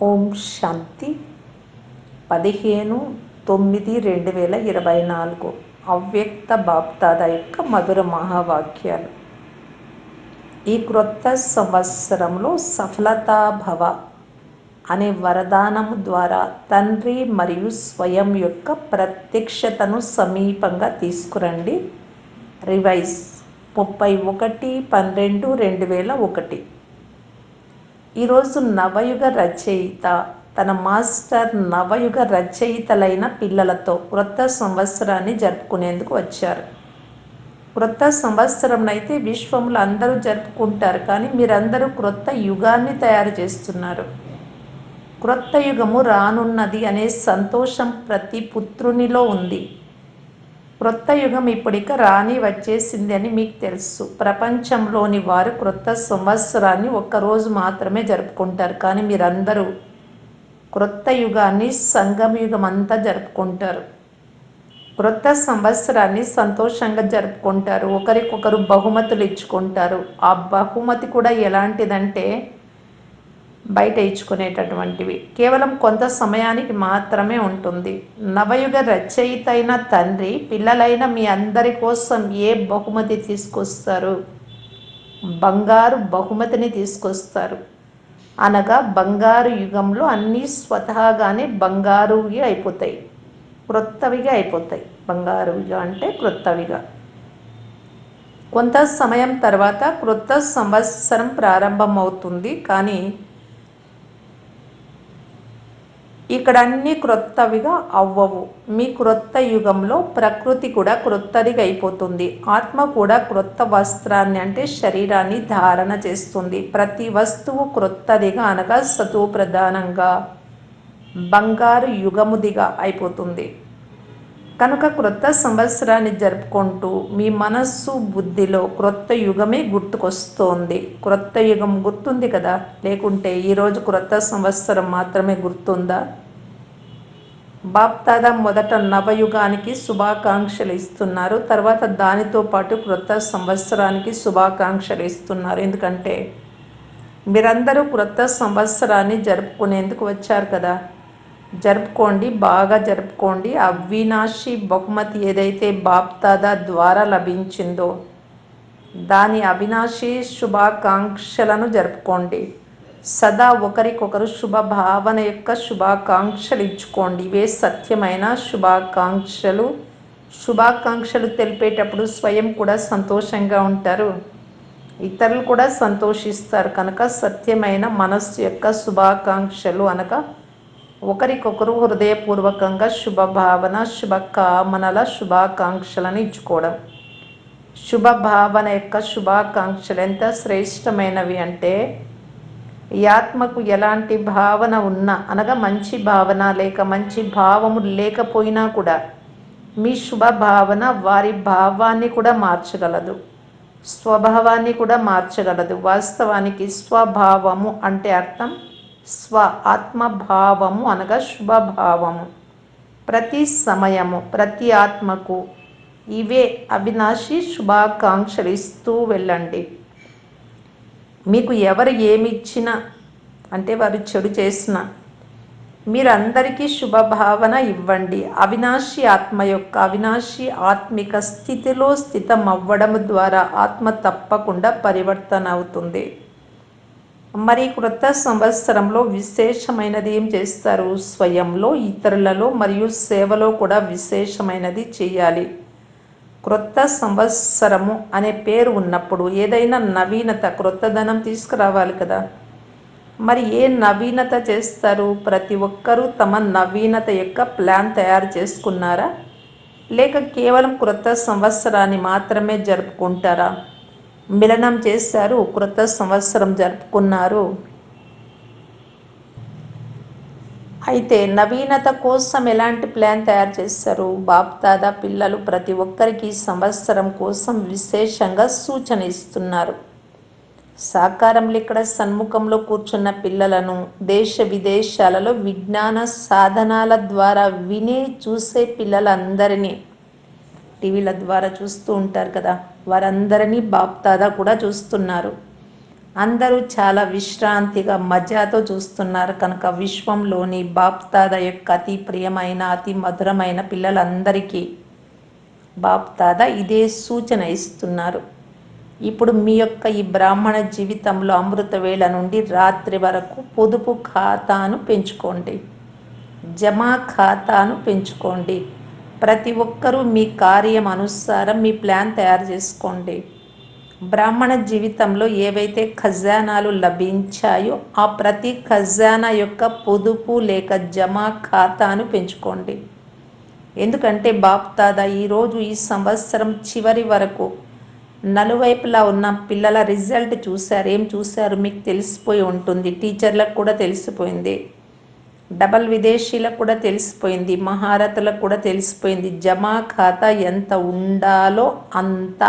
ఓం శాంతి 15/9/2024 అవ్యక్త బాప్దాదా యొక్క మధుర మహావాక్యాలు. ఈ క్రొత్త సంవత్సరంలో సఫలతా భవ అనే వరదానము ద్వారా తండ్రి మరియు స్వయం యొక్క ప్రత్యక్షతను సమీపంగా తీసుకురండి. రివైజ్ 31/12/2001. ఈరోజు నవయుగ రచయిత తన మాస్టర్ నవయుగ రచయితలైన పిల్లలతో క్రొత్త సంవత్సరాన్ని జరుపుకునేందుకు వచ్చారు. క్రొత్త సంవత్సరం అయితే విశ్వంలో అందరూ జరుపుకుంటారు, కానీ మీరందరూ క్రొత్త యుగాన్ని తయారు చేస్తున్నారు. క్రొత్త యుగము రానున్నది అనే సంతోషం ప్రతి పుత్రునిలో ఉంది. క్రొత్త యుగం ఇప్పటిక రాని వచ్చేసింది అని మీకు తెలుసు. ప్రపంచంలోని వారు క్రొత్త సంవత్సరాన్ని ఒక్కరోజు మాత్రమే జరుపుకుంటారు, కానీ మీరందరూ క్రొత్త యుగాన్ని సంగమ యుగం అంతా జరుపుకుంటారు. క్రొత్త సంవత్సరాన్ని సంతోషంగా జరుపుకుంటారు. ఒకరికొకరు బహుమతులు ఇచ్చుకుంటారు. ఆ బహుమతి కూడా ఎలాంటిదంటే బయట ఇచ్చుకునేటటువంటివి, కేవలం కొంత సమయానికి మాత్రమే ఉంటుంది. నవయుగ రచయిత అయిన తండ్రి పిల్లలైన మీ అందరి కోసం ఏ బహుమతి తీసుకొస్తారు? బంగారు బహుమతిని తీసుకొస్తారు. అనగా బంగారు యుగంలో అన్నీ స్వతహాగానే బంగారువి అయిపోతాయి, క్రొత్తవిగా అయిపోతాయి. బంగారువిగా అంటే క్రొత్తవిగా. కొంత సమయం తర్వాత క్రొత్త సంవత్సరం ప్రారంభమవుతుంది, కానీ ఇక్కడ అన్నీ క్రొత్తవిగా అవ్వవు. మీ క్రొత్త యుగంలో ప్రకృతి కూడా క్రొత్తదిగా అయిపోతుంది. ఆత్మ కూడా క్రొత్త వస్త్రాన్ని అంటే శరీరాన్ని ధారణ చేస్తుంది. ప్రతి వస్తువు క్రొత్తదిగా అనగా సతో ప్రధానంగా బంగారు యుగముదిగా అయిపోతుంది. కనుక క్రొత్త సంవత్సరాన్ని జరుపుకుంటూ మీ మనస్సు బుద్ధిలో క్రొత్త యుగమే గుర్తుకొస్తోంది. క్రొత్త యుగం గుర్తుంది కదా, లేకుంటే ఈరోజు క్రొత్త సంవత్సరం మాత్రమే గుర్తుందా? బాప్దాదా మొదట నవయుగానికి శుభాకాంక్షలు ఇస్తున్నారు, తర్వాత దానితో పాటు క్రొత్త సంవత్సరానికి శుభాకాంక్షలు ఇస్తున్నారు. ఎందుకంటే మీరందరూ క్రొత్త సంవత్సరాన్ని జరుపుకునేందుకు వచ్చారు కదా. జరుపుకోండి, బాగా జరుపుకోండి. అవినాశి బహుమతి ఏదైతే బాప్దాదా ద్వారా లభించిందో దాని అవినాశి శుభాకాంక్షలను జరుపుకోండి. సదా ఒకరికొకరు శుభభావన యొక్క శుభాకాంక్షలు ఇచ్చుకోండి. ఇవే సత్యమైన శుభాకాంక్షలు. శుభాకాంక్షలు తెలిపేటప్పుడు స్వయం కూడా సంతోషంగా ఉంటారు, ఇతరులు కూడా సంతోషిస్తారు. కనుక సత్యమైన మనస్సు యొక్క శుభాకాంక్షలు అనగా ఒకరికొకరు హృదయపూర్వకంగా శుభభావన శుభకామనల శుభాకాంక్షలను ఇచ్చుకోవడం. శుభభావన యొక్క శుభాకాంక్షలు ఎంత శ్రేష్టమైనవి అంటే, ఈ ఆత్మకు ఎలాంటి భావన ఉన్నా అనగా మంచి భావన లేక మంచి భావము లేకపోయినా కూడా మీ శుభభావన వారి భావాన్ని కూడా మార్చగలదు, స్వభావాన్ని కూడా మార్చగలదు. వాస్తవానికి స్వభావము అంటే అర్థం స్వ ఆత్మభావము అనగా శుభభావము. ప్రతి సమయము ప్రతి ఆత్మకు ఇవే అవినాశి శుభాకాంక్షలు ఇస్తూ వెళ్ళండి. మీకు ఎవరు ఏమిచ్చినా అంటే వారు చెడు చేసినా మీరందరికీ శుభభావన ఇవ్వండి. అవినాశి ఆత్మ యొక్క అవినాశి ఆత్మిక స్థితిలో స్థితం అవ్వడం ద్వారా ఆత్మ తప్పకుండా పరివర్తన అవుతుంది. మరి క్రొత్త సంవత్సరంలో విశేషమైనది ఏం చేస్తారు? స్వయంలో, ఇతరులలో మరియు సేవలో కూడా విశేషమైనది చేయాలి. క్రొత్త సంవత్సరము అనే పేరు ఉన్నప్పుడు ఏదైనా నవీనత క్రొత్తదనం తీసుకురావాలి కదా. మరి ఏ నవీనత చేస్తారు? ప్రతి ఒక్కరూ తమ నవీనత యొక్క ప్లాన్ తయారు చేసుకున్నారా, లేక కేవలం క్రొత్త సంవత్సరాన్ని మాత్రమే జరుపుకుంటారా? మిలనం చేశారు, క్రొత్త సంవత్సరం జరుపుకున్నారు. అయితే నవీనత కోసం ఎలాంటి ప్లాన్ తయారు చేస్తారు? బాప్దాదా పిల్లలు ప్రతి ఒక్కరికి సంవత్సరం కోసం విశేషంగా సూచన ఇస్తున్నారు. సాకారంలో ఇక్కడ సన్ముఖంలో కూర్చున్న పిల్లలను దేశ విదేశాలలో విజ్ఞాన సాధనాల ద్వారా వినే చూసే పిల్లలందరినీ టీవీల ద్వారా చూస్తూ ఉంటారు కదా, వారందరినీ బాప్దాదా కూడా చూస్తున్నారు. అందరూ చాలా విశ్రాంతిగా మజాతో చూస్తున్నారు కనుక విశ్వంలోని బాప్దాద యొక్క అతి ప్రియమైన అతి మధురమైన పిల్లలందరికీ బాప్దాద ఇదే సూచన ఇస్తున్నారు. ఇప్పుడు మీ యొక్క ఈ బ్రాహ్మణ జీవితంలో అమృత వేళ నుండి రాత్రి వరకు పొదుపు ఖాతాను పెంచుకోండి, జమా ఖాతాను పెంచుకోండి. ప్రతి ఒక్కరూ మీ కార్యం అనుసారం మీ ప్లాన్ తయారు చేసుకోండి. బ్రాహ్మణ జీవితంలో ఏవైతే ఖజానాలు లభించాయో ఆ ప్రతి ఖజానా యొక్క పొదుపు లేక జమా ఖాతాను పెంచుకోండి. ఎందుకంటే బాప్దాదా ఈరోజు ఈ సంవత్సరం చివరి వరకు నలువైపులా ఉన్న పిల్లల రిజల్ట్ చూశారు. ఏం చూశారు మీకు తెలిసిపోయి ఉంటుంది. టీచర్లకు కూడా తెలిసిపోయింది, డబల్ విదేశీలకు కూడా తెలిసిపోయింది, మహారథులకు కూడా తెలిసిపోయింది. జమా ఖాతా ఎంత ఉండాలో అంత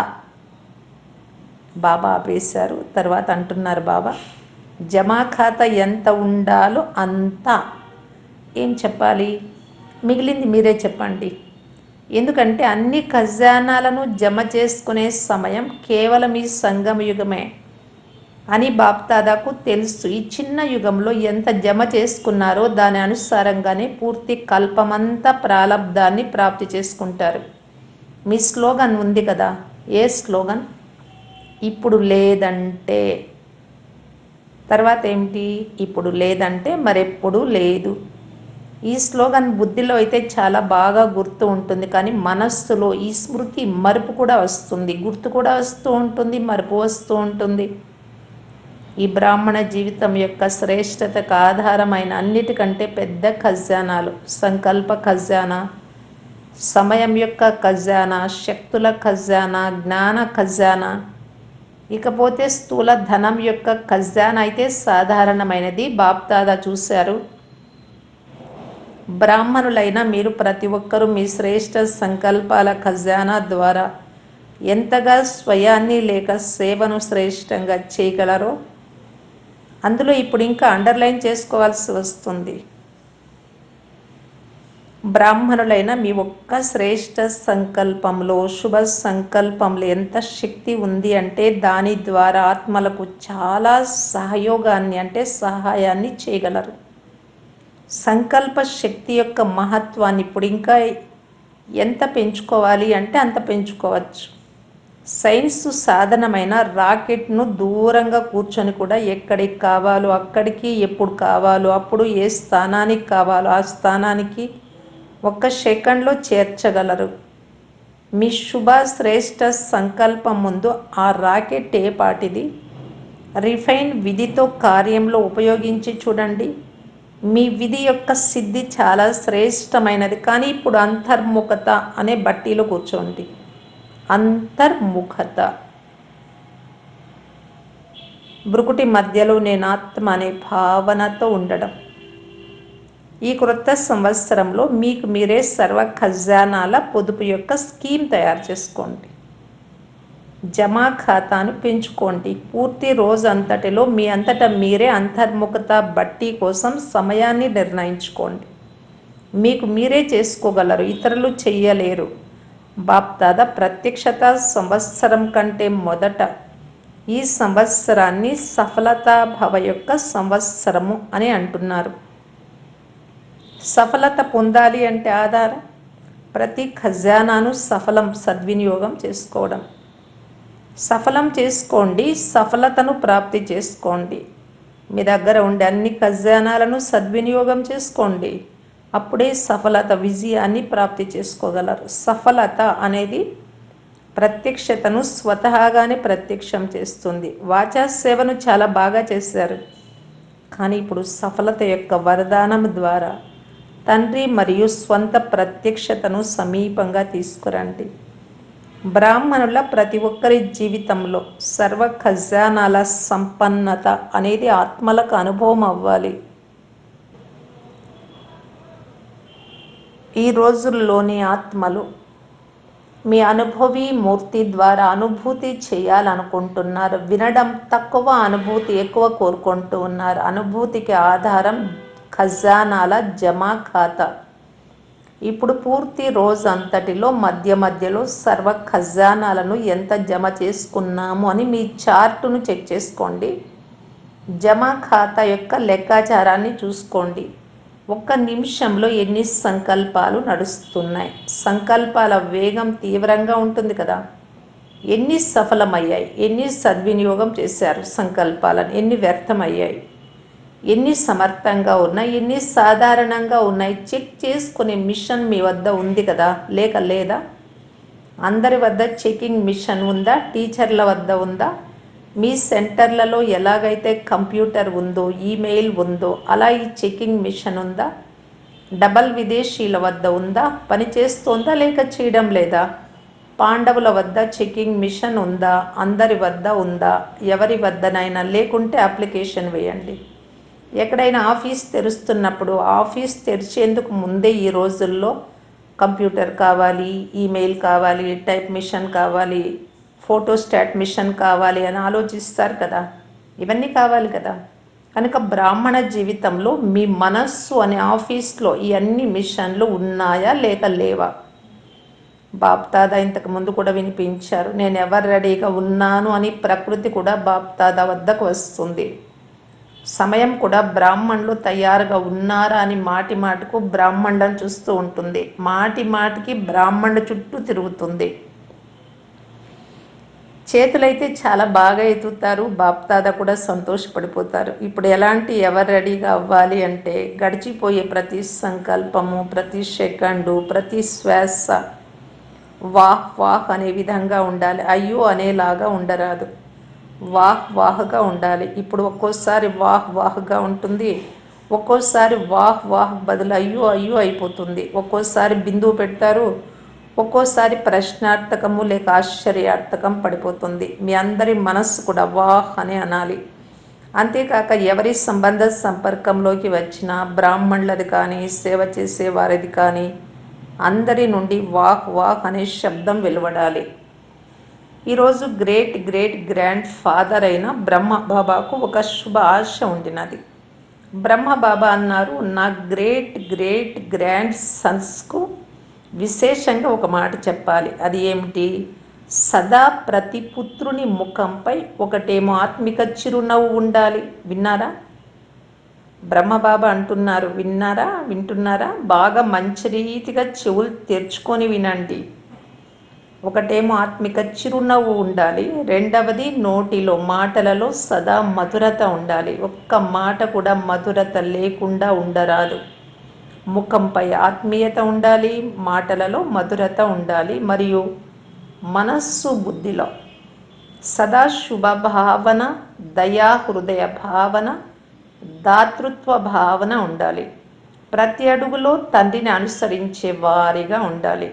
బాబా ఆపేశారు. తర్వాత అంటున్నారు బాబా, జమా ఖాతా ఎంత ఉండాలో అంత. ఏం చెప్పాలి, మిగిలింది మీరే చెప్పండి. ఎందుకంటే అన్ని ఖజానాలను జమ చేసుకునే సమయం కేవలం ఈ సంగమ యుగమే అని బాప్దాదాకు తెలుసు. ఈ చిన్న యుగంలో ఎంత జమ చేసుకున్నారో దాని అనుసారంగానే పూర్తి కల్పమంతా ప్రాలబ్ధాన్ని ప్రాప్తి చేసుకుంటారు. మీ స్లోగన్ ఉంది కదా, ఏ స్లోగన్? ఇప్పుడు లేదంటే. తర్వాత ఏమిటి? ఇప్పుడు లేదంటే మరెప్పుడు లేదు. ఈ స్లోగన్ బుద్ధిలో అయితే చాలా బాగా గుర్తు ఉంటుంది, కానీ మనస్సులో ఈ స్మృతి మరుపు కూడా వస్తుంది, గుర్తు కూడా వస్తూ ఉంటుంది, మరుపు వస్తూ ఉంటుంది. ఈ బ్రాహ్మణ జీవితం యొక్క శ్రేష్టతకు ఆధారమైన అన్నిటికంటే పెద్ద ఖజానాలు సంకల్ప ఖజానా, సమయం యొక్క ఖజానా, శక్తుల ఖజానా, జ్ఞాన ఖజానా. ఇకపోతే స్థూల ధనం యొక్క ఖజానా అయితే సాధారణమైనది. బాప్దాదా చూశారు. బ్రాహ్మణులైన మీరు ప్రతి ఒక్కరూ మీ శ్రేష్ట సంకల్పాల ఖజానా ద్వారా ఎంతగా స్వయాన్ని లేక సేవను శ్రేష్టంగా చేయగలరో అందులో ఇప్పుడు ఇంకా అండర్లైన్ చేసుకోవాల్సి వస్తుంది. బ్రాహ్మణులైన మీ ఒక్క శ్రేష్ట సంకల్పంలో, శుభ సంకల్పంలో ఎంత శక్తి ఉంది అంటే దాని ద్వారా ఆత్మలకు చాలా సహయోగాన్ని అంటే సహాయాన్ని చేయగలరు. సంకల్ప శక్తి యొక్క మహత్వాన్ని ఇప్పుడు ఇంకా ఎంత పెంచుకోవాలి అంటే అంత పెంచుకోవచ్చు. సైన్స్ సాధనమైన రాకెట్ను దూరంగా కూర్చొని కూడా ఎక్కడికి కావాలో అక్కడికి, ఎప్పుడు కావాలో అప్పుడు, ఏ స్థానానికి కావాలో ఆ స్థానానికి ఒక్క సెకండ్లో చేర్చగలరు. మీ శుభ శ్రేష్ట సంకల్పం ముందు ఆ రాకెట్ ఏ పాటిది? రిఫైన్ విధితో కార్యంలో ఉపయోగించి చూడండి. మీ విధి యొక్క సిద్ధి చాలా శ్రేష్టమైనది. కానీ ఇప్పుడు అంతర్ముఖత అనే బట్టీలో కూర్చోండి. అంతర్ముఖత, బ్రుకుటి మధ్యలో నేను ఆత్మ అనే భావనతో ఉండడం. ఈ క్రొత్త సంవత్సరంలో మీకు మీరే సర్వ ఖజానాల పొదుపు యొక్క స్కీమ్ తయారు చేసుకోండి. జమా ఖాతాను పెంచుకోండి. పూర్తి రోజు అంతటిలో మీ అంతటా మీరే అంతర్ముఖత బట్టి కోసం సమయాన్ని నిర్ణయించుకోండి. మీకు మీరే చేసుకోగలరు, ఇతరులు చెయ్యలేరు. బాప్దాదా ప్రత్యక్షత సంవత్సరం కంటే మొదట ఈ సంవత్సరాన్ని సఫలతాభవ యొక్క సంవత్సరము అని అంటున్నారు. సఫలత పొందాలి అంటే ఆధారం ప్రతి ఖజానాను సద్వినియోగం చేసుకోవడం. సఫలం చేసుకోండి, సఫలతను ప్రాప్తి చేసుకోండి. మీ దగ్గర ఉండే అన్ని ఖజానాలను సద్వినియోగం చేసుకోండి. అప్పుడే సఫలత, విజయాన్ని ప్రాప్తి చేసుకోగలరు. సఫలత అనేది ప్రత్యక్షతను స్వతహాగానే ప్రత్యక్షం చేస్తుంది. వాచా సేవను చాలా బాగా చేశారు, కానీ ఇప్పుడు సఫలత యొక్క వరదానం ద్వారా తండ్రి మరియు స్వంత ప్రత్యక్షతను సమీపంగా తీసుకురండి. బ్రాహ్మణుల ప్రతి ఒక్కరి జీవితంలో సర్వ ఖజానాల సంపన్నత అనేది ఆత్మలకు అనుభవం అవ్వాలి. ఈ రోజుల్లోని ఆత్మలు మీ అనుభవి మూర్తి ద్వారా అనుభూతి చేయాలనుకుంటున్నారు. వినడం తక్కువ, అనుభూతి ఎక్కువ కోరుకుంటూ ఉన్నారు. అనుభూతికి ఆధారం ఖజానాల జమా ఖాతా. ఇప్పుడు పూర్తి రోజు అంతటిలో మధ్య మధ్యలో సర్వ ఖజానాలను ఎంత జమ చేసుకున్నాము అని మీ చార్టును చెక్ చేసుకోండి. జమా ఖాతా యొక్క లెక్కాచారాన్ని చూసుకోండి. ఒక్క నిమిషంలో ఎన్ని సంకల్పాలు నడుస్తున్నాయి. సంకల్పాల వేగం తీవ్రంగా ఉంటుంది కదా. ఎన్ని సఫలమయ్యాయి, ఎన్ని సద్వినియోగం చేశారు సంకల్పాలను, ఎన్ని వ్యర్థమయ్యాయి, ఎన్ని సమర్థంగా ఉన్నాయి, ఎన్ని సాధారణంగా ఉన్నాయి. చెక్ చేసుకునే మిషన్ మీ వద్ద ఉంది కదా, లేదా? అందరి వద్ద చెకింగ్ మిషన్ ఉందా? టీచర్ల వద్ద ఉందా? మీ సెంటర్లలో ఎలాగైతే కంప్యూటర్ ఉందో, ఈమెయిల్ ఉందో, అలా ఈ చెకింగ్ మిషన్ ఉందా? డబల్ విదేశీల వద్ద ఉందా? పనిచేస్తోందా లేక చేయడం లేదా? పాండవుల వద్ద చెకింగ్ మిషన్ ఉందా? అందరి వద్ద ఉందా? ఎవరి వద్దనైనా లేకుంటే అప్లికేషన్ వేయండి. ఎక్కడైనా ఆఫీస్ తెరుస్తున్నప్పుడు ఆఫీస్ తెరిచేందుకు ముందే ఈ రోజుల్లో కంప్యూటర్ కావాలి, ఈమెయిల్ కావాలి, టైప్ మిషన్ కావాలి, ఫోటోస్టాట్ మిషన్ కావాలి అని ఆలోచిస్తారు కదా. ఇవన్నీ కావాలి కదా. కనుక బ్రాహ్మణ జీవితంలో మీ మనస్సు అనే ఆఫీస్లో ఈ అన్ని మిషన్లు ఉన్నాయా లేక లేవా? బాప్దాదా ఇంతకు ముందు కూడా వినిపించారు. నేను ఎవరు రెడీగా ఉన్నాను అని ప్రకృతి కూడా బాప్దాదా వద్దకు వస్తుంది. సమయం కూడా బ్రాహ్మణులు తయారుగా ఉన్నారా అని మాటి మాటకు బ్రాహ్మణులను చూస్తూ ఉంటుంది. మాటి మాటికి బ్రాహ్మణుల చుట్టూ తిరుగుతుంది. చేతులైతే చాలా బాగా ఎత్తుతారు. బాప్దాదా కూడా సంతోషపడిపోతారు. ఇప్పుడు ఎవరు రెడీగా అవ్వాలి అంటే గడిచిపోయే ప్రతి సంకల్పము, ప్రతి సెకండు, ప్రతి శ్వాస వాహ్ వాహ్ అనే విధంగా ఉండాలి. అయ్యో అనేలాగా ఉండరాదు. వాహ్ వాహ్గా ఉండాలి. ఇప్పుడు ఒక్కోసారి వాహ్ వాహ్గా ఉంటుంది, ఒక్కోసారి వాహ్ వాహ్ బదులు అయ్యో అయ్యో అయిపోతుంది. ఒక్కోసారి బిందువు పెడతారు, ఒక్కోసారి ప్రశ్నార్థకము లేక ఆశ్చర్యార్థకం పడిపోతుంది. మీ అందరి మనస్సు కూడా వాహ్ అని అనాలి. అంతేకాక ఎవరి సంబంధ సంపర్కంలోకి వచ్చినా బ్రాహ్మణులది కానీ, సేవ చేసే వారిది కానీ, అందరి నుండి వాహ్ వాహ్ అనే శబ్దం వెలువడాలి. ఈరోజు గ్రేట్ గ్రేట్ గ్రాండ్ ఫాదర్ అయిన బ్రహ్మబాబాకు ఒక శుభ ఆశ ఉండినది. బ్రహ్మబాబా అన్నారు, నా గ్రేట్ గ్రేట్ గ్రాండ్ సన్స్కు విశేషంగా ఒక మాట చెప్పాలి. అది ఏమిటి? సదా ప్రతి పుత్రుని ముఖంపై ఒకటేమో ఆత్మిక చిరునవ్వు ఉండాలి. విన్నారా? బ్రహ్మబాబా అంటున్నారు, వింటున్నారా? బాగా మంచి రీతిగా చెవులు తెరుచుకొని వినండి. ఒకటేమో ఆత్మిక చిరునవ్వు ఉండాలి, రెండవది నోటిలో మాటలలో సదా మధురత ఉండాలి. ఒక్క మాట కూడా మధురత లేకుండా ఉండరాదు. ముఖంపై ఆత్మీయత ఉండాలి, మాటలలో మధురత ఉండాలి, మరియు మనస్సు బుద్ధిలో సదా శుభ భావన, దయా హృదయ భావన, దాతృత్వ భావన ఉండాలి. ప్రతి అడుగులో తండ్రిని అనుసరించే వారిగా ఉండాలి.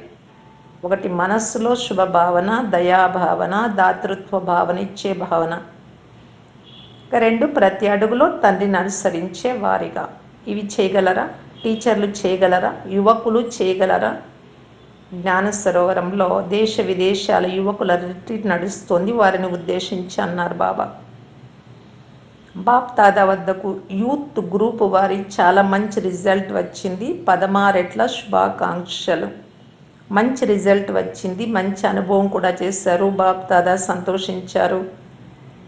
ఒకటి మనస్సులో శుభ భావన, దయాభావన, దాతృత్వ భావన, ఇచ్చే భావన. రెండు ప్రతి అడుగులో తండ్రిని అనుసరించే వారిగా. ఇవి చేయగలరా? టీచర్లు చేయగలరా? యువకులు చేయగలరా? జ్ఞాన సరోవరంలో దేశ విదేశాల యువకుల రిట్రీట్ నడుస్తోంది. వారిని ఉద్దేశించి అన్నారు బాబా. బాప్దాదా వద్దకు యూత్ గ్రూప్ వారి చాలా మంచి రిజల్ట్ వచ్చింది. 16 రెట్ల శుభాకాంక్షలు. మంచి రిజల్ట్ వచ్చింది, మంచి అనుభవం కూడా చేశారు. బాప్దాదా సంతోషించారు.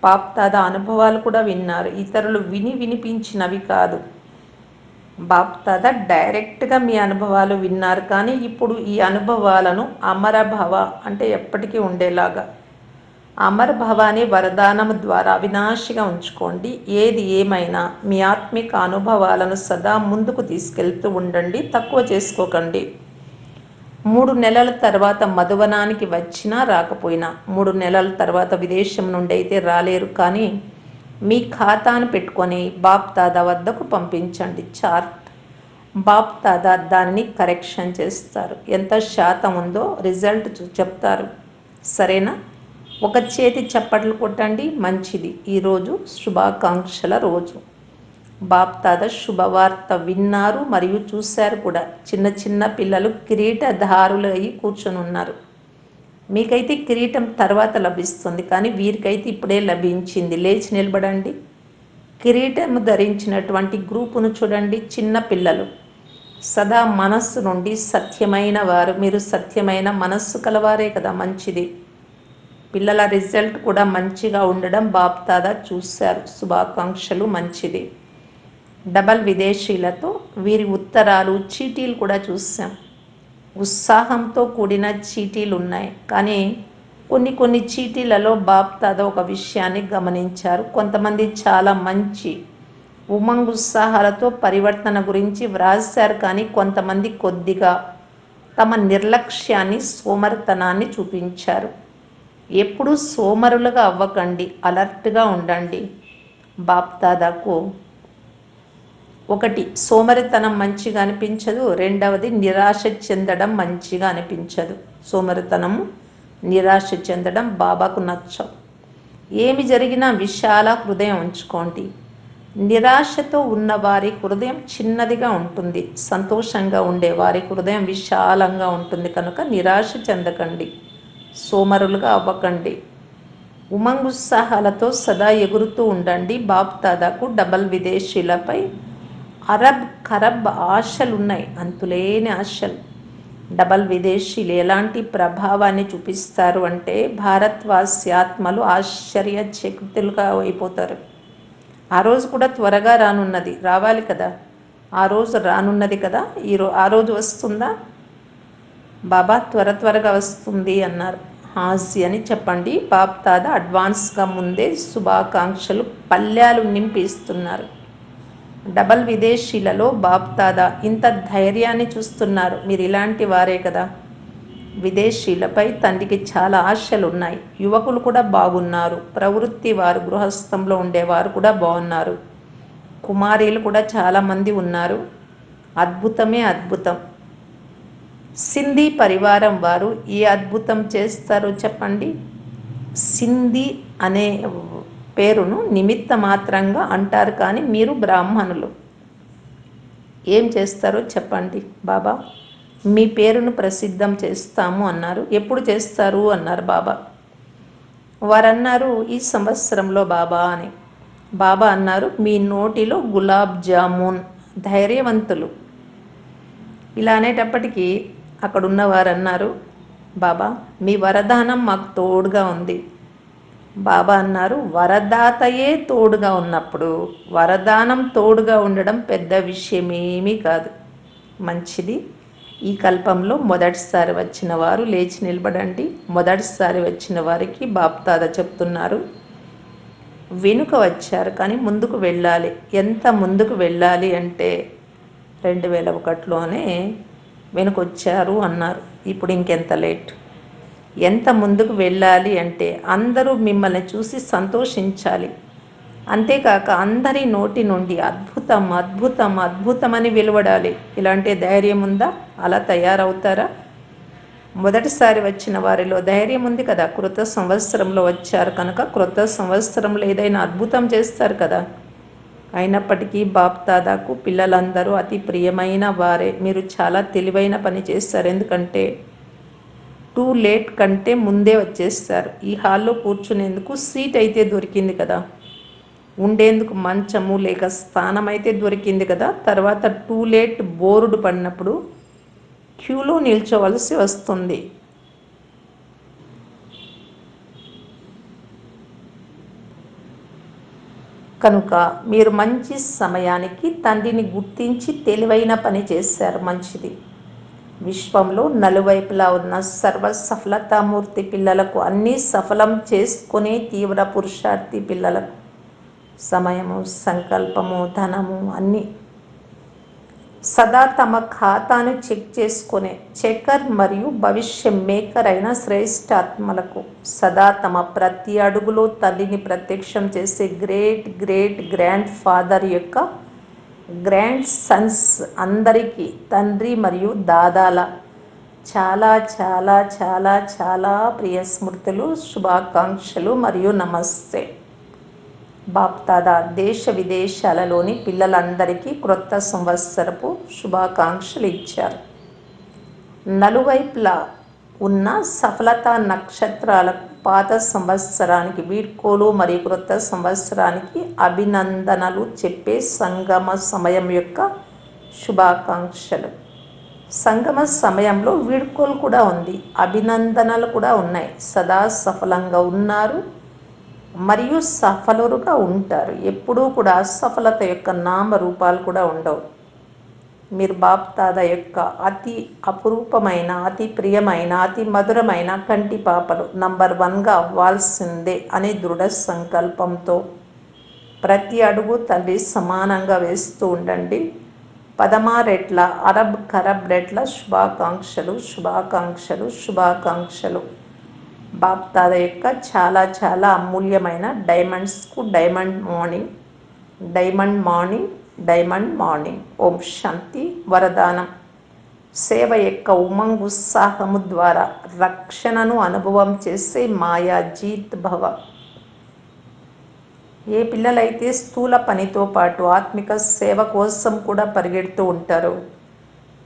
బాప్దాదా అనుభవాలు కూడా విన్నారు. ఇతరులు వినిపించినవి కాదు. బాప్దాదా డైరెక్ట్గా మీ అనుభవాలు విన్నారు. కానీ ఇప్పుడు ఈ అనుభవాలను అమరభవ అంటే ఎప్పటికీ ఉండేలాగా అమరభవ అనే వరదానము ద్వారా అవినాశిగా ఉంచుకోండి. ఏది ఏమైనా మీ ఆత్మిక అనుభవాలను సదా ముందుకు తీసుకెళ్తూ ఉండండి. తక్కువ చేసుకోకండి. 3 నెలల తర్వాత మధువనానికి వచ్చినా రాకపోయినా, 3 నెలల తర్వాత విదేశం నుండి అయితే రాలేరు, కానీ మీ ఖాతాను పెట్టుకొని బాప్దాదా వద్దకు పంపించండి చార్ట్. బాప్దాదా దానిని కరెక్షన్ చేస్తారు. ఎంత శాతం ఉందో రిజల్ట్ చెప్తారు. సరేనా? ఒక చేతి చప్పట్లు కొట్టండి. మంచిది. ఈరోజు శుభాకాంక్షల రోజు. బాప్దాదా శుభవార్త విన్నారు మరియు చూశారు కూడా. చిన్న చిన్న పిల్లలు కిరీటధారులు అయి కూర్చొని ఉన్నారు. మీకైతే కిరీటం తర్వాత లభిస్తుంది, కానీ వీరికైతే ఇప్పుడే లభించింది. లేచి నిలబడండి. కిరీటము ధరించినటువంటి గ్రూపును చూడండి. చిన్న పిల్లలు సదా మనస్సు నుండి సత్యమైన వారు. మీరు సత్యమైన మనస్సు కలవారే కదా. మంచిది. పిల్లల రిజల్ట్ కూడా మంచిగా ఉండడం బాప్దాదా చూశారు. శుభాకాంక్షలు, మంచిది. డబల్ విదేశీలతో వీరి ఉత్తరాలు, చీటీలు కూడా చూసాం. ఉత్సాహంతో కూడిన చీటీలు ఉన్నాయి. కానీ కొన్ని చీటీలలో బాప్దాదా ఒక విషయాన్ని గమనించారు. కొంతమంది చాలా మంచి ఉమంగ్ ఉత్సాహాలతో పరివర్తన గురించి వ్రాశారు. కానీ కొంతమంది కొద్దిగా తమ నిర్లక్ష్యాన్ని, సోమరితనాన్ని చూపించారు. ఎప్పుడూ సోమరులుగా అవ్వకండి, అలర్ట్గా ఉండండి. బాప్దాదాకు ఒకటి, సోమరితనం మంచిగా అనిపించదు. రెండవది, నిరాశ చెందడం మంచిగా అనిపించదు. సోమరితనము, నిరాశ చెందడం బాబాకు నచ్చవు. ఏమి జరిగినా విశాల హృదయం ఉంచుకోండి. నిరాశతో ఉన్నవారి హృదయం చిన్నదిగా ఉంటుంది. సంతోషంగా ఉండే వారి హృదయం విశాలంగా ఉంటుంది. కనుక నిరాశ చెందకండి, సోమరులుగా అవ్వకండి. ఉమంగుత్సాహాలతో సదా ఎగురుతూ ఉండండి. బాప్దాదాకు డబల్ విదేశీలపై అరబ్ ఖరబ్ ఆశలున్నాయి, అంతులేని ఆశలు. డబల్ విదేశీలు ఎలాంటి ప్రభావాన్ని చూపిస్తారు అంటే భారతవాస్యాత్మలు ఆశ్చర్యచకితులుగా అయిపోతారు. ఆ రోజు కూడా త్వరగా రానున్నది, రావాలి కదా. ఆ రోజు రానున్నది కదా. ఆ రోజు వస్తుందా? బాబా త్వరగా వస్తుంది అన్నారు. హాజీ అని చెప్పండి. బాప్దాదా అడ్వాన్స్గా ముందే శుభాకాంక్షలు పళ్ళ్యాలు నింపి ఇస్తున్నారు. డబల్ విదేశీలలో బాప్దాదా ఇంత ధైర్యాన్ని చూస్తున్నారు. మీరు ఇలాంటి వారే కదా. విదేశీలపై తండ్రికి చాలా ఆశలు ఉన్నాయి. యువకులు కూడా బాగున్నారు. ప్రవృత్తి వారు, గృహస్థంలో ఉండేవారు కూడా బాగున్నారు. కుమారీలు కూడా చాలామంది ఉన్నారు. అద్భుతమే అద్భుతం. సింధీ పరివారం వారు ఏ అద్భుతం చేస్తారో చెప్పండి. సింధీ అనే పేరును నిమిత్త మాత్రంగా అంటారు. కానీ మీరు బ్రాహ్మణులు ఏం చేస్తారో చెప్పండి. బాబా మీ పేరును ప్రసిద్ధం చేస్తాము అన్నారు. ఎప్పుడు చేస్తారు అన్నారు బాబా. వారన్నారు ఈ సంవత్సరంలో బాబా అని. బాబా అన్నారు మీ నోటిలో గులాబ్ జామున్. ధైర్యవంతులు. ఇలా అనేటప్పటికీ అక్కడున్న వారు అన్నారు బాబా మీ వరదానం మాకు తోడుగా ఉంది. బాబా అన్నారు వరదాతయే తోడుగా ఉన్నప్పుడు వరదానం తోడుగా ఉండడం పెద్ద విషయమేమీ కాదు. మంచిది. ఈ కల్పంలో మొదటిసారి వచ్చిన వారు లేచి నిలబడండి. మొదటిసారి వచ్చిన వారికి బాప్దాదా చెప్తున్నారు వెనుక వచ్చారు కానీ ముందుకు వెళ్ళాలి. ఎంత ముందుకు వెళ్ళాలి అంటే 2001లోనే వెనుకొచ్చారు అన్నారు. ఇప్పుడు ఇంకెంత లేట్. ఎంత ముందుకు వెళ్ళాలి అంటే అందరూ మిమ్మల్ని చూసి సంతోషించాలి. అంతేకాక అందరి నోటి నుండి అద్భుతం అద్భుతం అద్భుతమని వెలువడాలి. ఇలాంటి ధైర్యం ఉందా? అలా తయారవుతారా? మొదటిసారి వచ్చిన వారిలో ధైర్యం ఉంది కదా. క్రొత్త సంవత్సరంలో వచ్చారు కనుక క్రొత్త సంవత్సరంలో ఏదైనా అద్భుతం చేస్తారు కదా. అయినప్పటికీ బాప్దాదాకు పిల్లలందరూ అతి ప్రియమైన వారే. మీరు చాలా తెలివైన పని చేస్తారు. ఎందుకంటే టూ లేట్ కంటే ముందే వచ్చేస్తారు. ఈ హాల్లో కూర్చునేందుకు సీట్ అయితే దొరికింది కదా, ఉండేందుకు మంచము లేక స్థానం అయితే దొరికింది కదా. తర్వాత టూ లేట్ బోర్డు పడినప్పుడు క్యూలో నిల్చోవలసి వస్తుంది. కనుక మీరు మంచి సమయానికి తండ్రిని గుర్తించి తెలివైన పని చేశారు. మంచిది. విశ్వంలో నలువైపులా ఉన్న సర్వ సఫలతామూర్తి పిల్లలకు, అన్నీ సఫలం చేసుకునే తీవ్ర పురుషార్థి పిల్లలకు సమయము, సంకల్పము, ధనము అన్నీ సదా తమ ఖాతాను చెక్ చేసుకునే చెకర్ మరియు భవిష్య మేకర్ అయిన శ్రేష్ఠాత్మలకు, సదా తమ ప్రతి అడుగులో తల్లిని ప్రత్యక్షం చేసే గ్రేట్ గ్రేట్ గ్రాండ్ ఫాదర్ యొక్క గ్రాండ్ సన్స్ అందరికీ తండ్రి మరియు దాదాల చాలా చాలా చాలా చాలా ప్రియ స్మృతులు, శుభాకాంక్షలు మరియు నమస్తే. బాప్దాదా దేశ విదేశాలలోని పిల్లలందరికీ క్రొత్త సంవత్సరపు శుభాకాంక్షలు ఇచ్చారు. నలువైపులా ఉన్న సఫలతా నక్షత్రాలకు పాత సంవత్సరానికి వీడ్కోలు మరియు క్రొత్త సంవత్సరానికి అభినందనలు చెప్పే సంగమ సమయం యొక్క శుభాకాంక్షలు. సంగమ సమయంలో వీడ్కోలు కూడా ఉంది, అభినందనలు కూడా ఉన్నాయి. సదా సఫలంగా ఉన్నారు మరియు సఫలురుగా ఉంటారు. ఎప్పుడూ కూడా అసఫలత యొక్క నామరూపాలు కూడా ఉండవు. మీరు బాప్ దాదా యొక్క అతి అపురూపమైన, అతి ప్రియమైన, అతి మధురమైన కంటి పాపలు నంబర్ 1గా అవ్వాల్సిందే అనే దృఢ సంకల్పంతో ప్రతి అడుగు తండ్రి సమానంగా వేస్తూ ఉండండి. 16 రెట్ల అరబ్ ఖరబ్ రెట్ల శుభాకాంక్షలు, శుభాకాంక్షలు, శుభాకాంక్షలు. బాప్ దాదా యొక్క చాలా చాలా అమూల్యమైన డైమండ్స్కు diamond morning, diamond morning, diamond morning. ఓం శాంతి. వరదానం. సేవ యొక్క ఉమంగ్ ఉత్సాహము ద్వారా రక్షణను అనుభవం చేసే మాయా జీత్ భవ. ఏ పిల్లలైతే స్థూల పనితో పాటు ఆత్మిక సేవ కోసం కూడా పరిగెడుతూ ఉంటారో,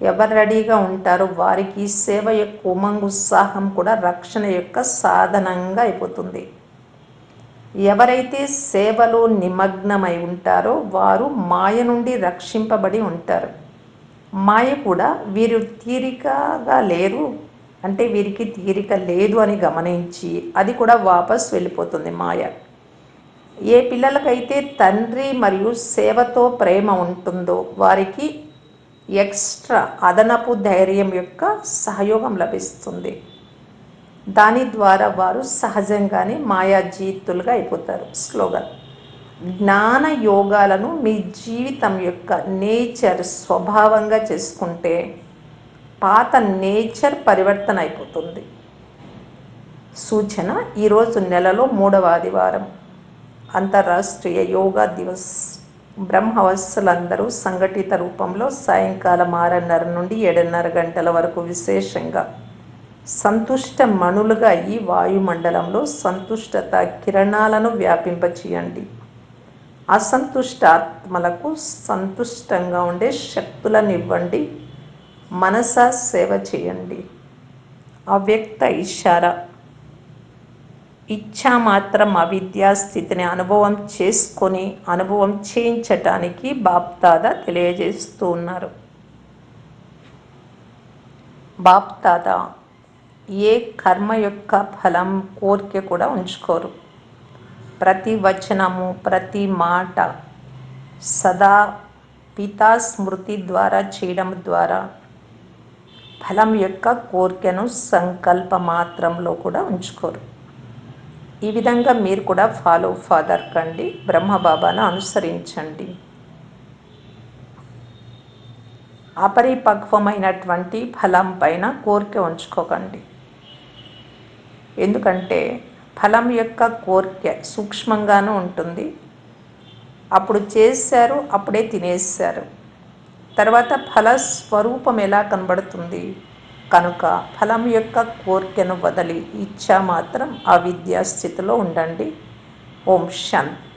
ఎవరు రెడీగా ఉంటారో వారికి సేవ యొక్క ఉమంగ్ ఉత్సాహం కూడా రక్షణ యొక్క సాధనంగా అయిపోతుంది. ఎవరైతే సేవలో నిమగ్నమై ఉంటారో వారు మాయ నుండి రక్షింపబడి ఉంటారు. మాయ కూడా వీరు తీరికగా లేరు అంటే వీరికి తీరిక లేదు అని గమనించి అది కూడా వాపస్ వెళ్ళిపోతుంది మాయ. ఏ పిల్లలకైతే తండ్రి మరియు సేవతో ప్రేమ ఉంటుందో వారికి ఎక్స్ట్రా అదనపు ధైర్యం యొక్క సహయోగం లభిస్తుంది. దాని ద్వారా వారు సహజంగానే మాయాజీతులుగా అయిపోతారు. స్లోగన్. జ్ఞాన యోగాలను మీ జీవితం యొక్క నేచర్ స్వభావంగా చేసుకుంటే పాత నేచర్ పరివర్తన అయిపోతుంది. సూచన. ఈరోజు నెలలో 3వ ఆదివారం, అంతర్రాష్ట్రీయ యోగా దివస్. బ్రహ్మవత్సలందరూ సంఘటిత రూపంలో సాయంకాలం 6:30 నుండి 7:30 గంటల వరకు విశేషంగా సంతుష్ట మణులుగా ఈ వాయుమండలంలో సంతుష్టత కిరణాలను వ్యాపింపచేయండి. అసంతుష్ట ఆత్మలకు సంతుష్టంగా ఉండే శక్తులను ఇవ్వండి. మనసా సేవ చేయండి. అవ్యక్త ఇషారా. ఇచ్ఛా మాత్రం అవిద్యా స్థితిని అనుభవం చేసుకొని అనుభవం చేయించటానికి బాప్ దాదా తెలియజేస్తూ ఉన్నారు. బాప్ దాదా ఏ కర్మ యొక్క ఫలం కోరిక కూడా ఉంచుకోరు. ప్రతి వచనము, ప్రతి మాట సదా పితా స్మృతి ద్వారా చేయడం ద్వారా ఫలం యొక్క కోరికను సంకల్ప మాత్రంలో కూడా ఉంచుకోరు. ఈ విధంగా మీరు కూడా ఫాలో ఫాదర్ కండి. బ్రహ్మబాబాను అనుసరించండి. అపరిపక్వమైనటువంటి ఫలం పైన కోరిక ఉంచుకోకండి. ఎందుకంటే ఫలం యొక్క కోరిక సూక్ష్మంగానూ ఉంటుంది. అప్పుడు చేశారు, అప్పుడే తినేశారు. తర్వాత ఫల స్వరూపం ఎలా కనబడుతుంది? కనుక ఫలం యొక్క కోరికను వదిలి ఇచ్ఛా మాత్రం అవిద్యా స్థితిలో ఉండండి. ఓం శాంతి.